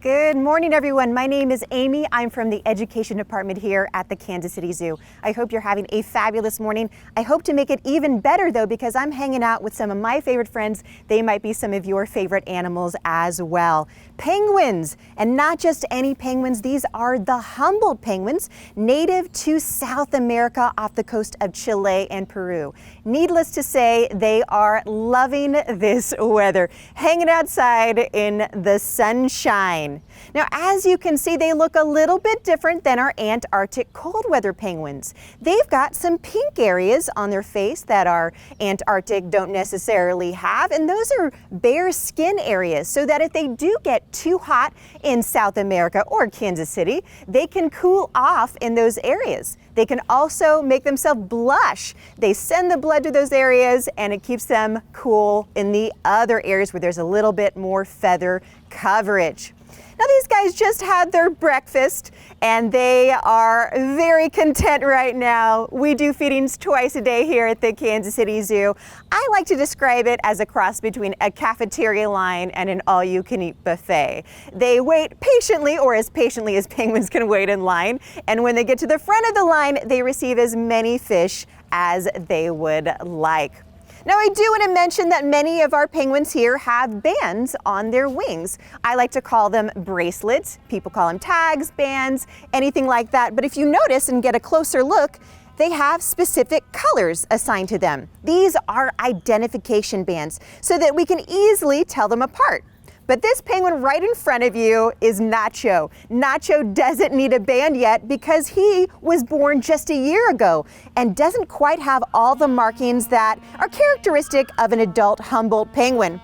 Good morning, everyone. My name is Amy. I'm from the Education Department here at the Kansas City Zoo. I hope you're having a fabulous morning. I hope to make it even better, though, because I'm hanging out with some of my favorite friends. They might be some of your favorite animals as well. Penguins, and not just any penguins. These are the Humboldt penguins, native to South America off the coast of Chile and Peru. Needless to say, they are loving this weather, hanging outside in the sunshine. Now, as you can see, they look a little bit different than our Antarctic cold weather penguins. They've got some pink areas on their face that our Antarctic don't necessarily have, and those are bare skin areas, so that if they do get too hot in South America or Kansas City, they can cool off in those areas. They can also make themselves blush. They send the blood to those areas and it keeps them cool in the other areas where there's a little bit more feather coverage. Now, these guys just had their breakfast and they are very content right now. We do feedings twice a day here at the Kansas City Zoo. I like to describe it as a cross between a cafeteria line and an all-you-can-eat buffet. They wait patiently, or as patiently as penguins can wait in line, and when they get to the front of the line, they receive as many fish as they would like. Now, I do want to mention that many of our penguins here have bands on their wings. I like to call them bracelets. People call them tags, bands, anything like that. But if you notice and get a closer look, they have specific colors assigned to them. These are identification bands so that we can easily tell them apart. But this penguin right in front of you is Nacho. Nacho doesn't need a band yet because he was born just a year ago and doesn't quite have all the markings that are characteristic of an adult Humboldt penguin.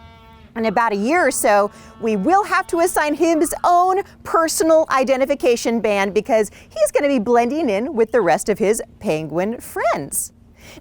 In about a year or so, we will have to assign him his own personal identification band because he's going to be blending in with the rest of his penguin friends.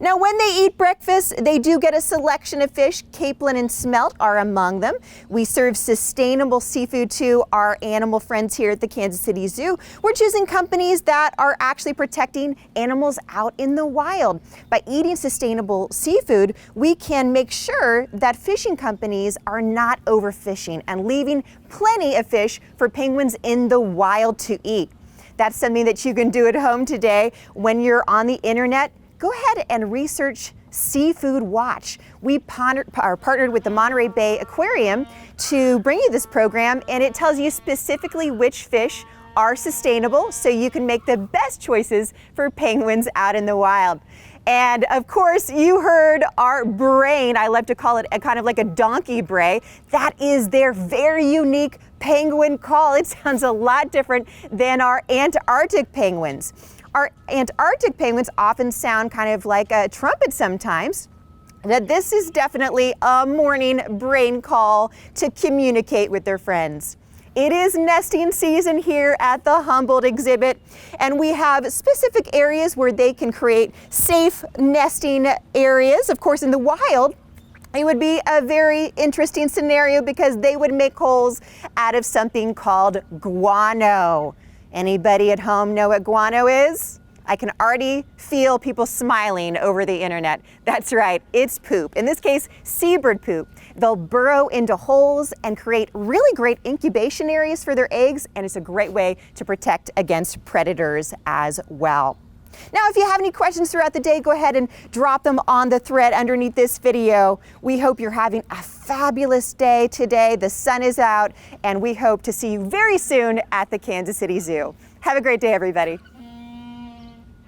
Now, when they eat breakfast, they do get a selection of fish. Capelin and smelt are among them. We serve sustainable seafood to our animal friends here at the Kansas City Zoo. We're choosing companies that are actually protecting animals out in the wild. By eating sustainable seafood, we can make sure that fishing companies are not overfishing and leaving plenty of fish for penguins in the wild to eat. That's something that you can do at home today. When you're on the internet, go ahead and research Seafood Watch. We are partnered with the Monterey Bay Aquarium to bring you this program, and it tells you specifically which fish are sustainable so you can make the best choices for penguins out in the wild. And of course, you heard our brain. I love to call it a kind of like a donkey bray. That is their very unique penguin call. It sounds a lot different than our Antarctic penguins. Our Antarctic penguins often sound kind of like a trumpet sometimes. That this is definitely a morning brain call to communicate with their friends. It is nesting season here at the Humboldt exhibit, and we have specific areas where they can create safe nesting areas. Of course, in the wild, it would be a very interesting scenario because they would make holes out of something called guano. Anybody at home know what guano is? I can already feel people smiling over the internet. That's right, it's poop. In this case, seabird poop. They'll burrow into holes and create really great incubation areas for their eggs, and it's a great way to protect against predators as well. Now, if you have any questions throughout the day, go ahead and drop them on the thread underneath this video. We hope you're having a fabulous day today. The sun is out, and we hope to see you very soon at the Kansas City Zoo. Have a great day, everybody.